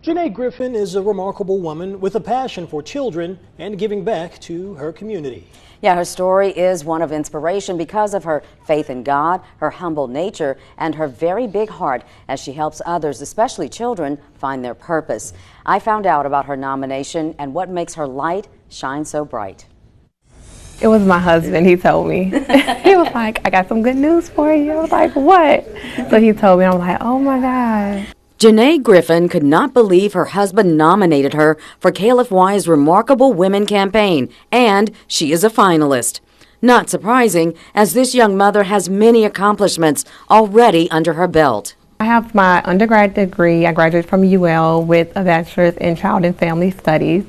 Janae Griffin is a remarkable woman with a passion for children and giving back to her community. Yeah, her story is one of inspiration because of her faith in God, her humble nature, and her very big heart as she helps others, especially children, find their purpose. I found out about her nomination and what makes her light shine so bright. It was my husband, he told me. He was like, I got some good news for you. I was like, what? So he told me, I was like, oh my God. Janae Griffin could not believe her husband nominated her for KLFY's Remarkable Women campaign, and she is a finalist. Not surprising, as this young mother has many accomplishments already under her belt. I have my undergrad degree. I graduated from UL with a bachelor's in child and family studies.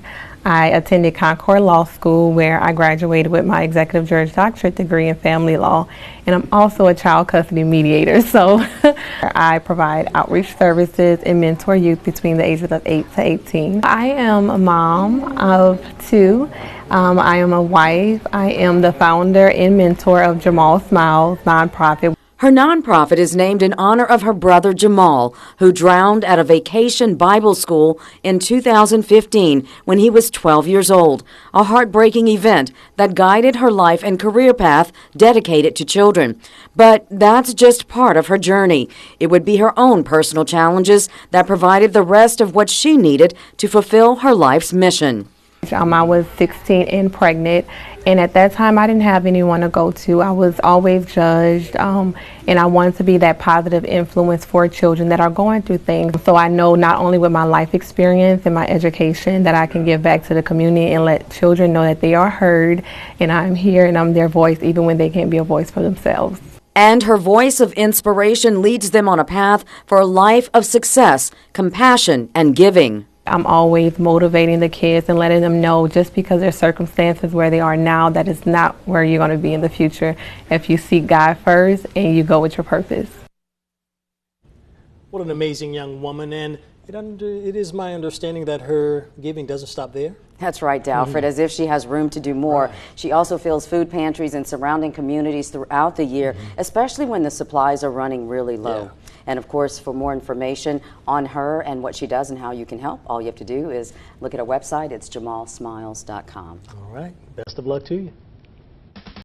I attended Concord Law School, where I graduated with my executive juris doctorate degree in family law, and I'm also a child custody mediator. So I provide outreach services and mentor youth between the ages of 8 to 18. I am a mom of 2. I am a wife. I am the founder and mentor of Jamal Smiles nonprofit. Her nonprofit is named in honor of her brother Jamal, who drowned at a vacation Bible school in 2015 when he was 12 years old, a heartbreaking event that guided her life and career path dedicated to children. But that's just part of her journey. It would be her own personal challenges that provided the rest of what she needed to fulfill her life's mission. I was 16 and pregnant, and at that time I didn't have anyone to go to. I was always judged, and I wanted to be that positive influence for children that are going through things. So I know not only with my life experience and my education that I can give back to the community and let children know that they are heard, and I'm here and I'm their voice even when they can't be a voice for themselves. And her voice of inspiration leads them on a path for a life of success, compassion, and giving. I'm always motivating the kids and letting them know just because their circumstances where they are now, that is not where you're going to be in the future if you seek God first and you go with your purpose. What an amazing young woman, and it is my understanding that her giving doesn't stop there. That's right, Dalfred, as if she has room to do more. Right. She also fills food pantries in surrounding communities throughout the year, especially when the supplies are running really low. Yeah. And of course, for more information on her and what she does and how you can help, all you have to do is look at her website. It's jamalsmiles.com. All right. Best of luck to you.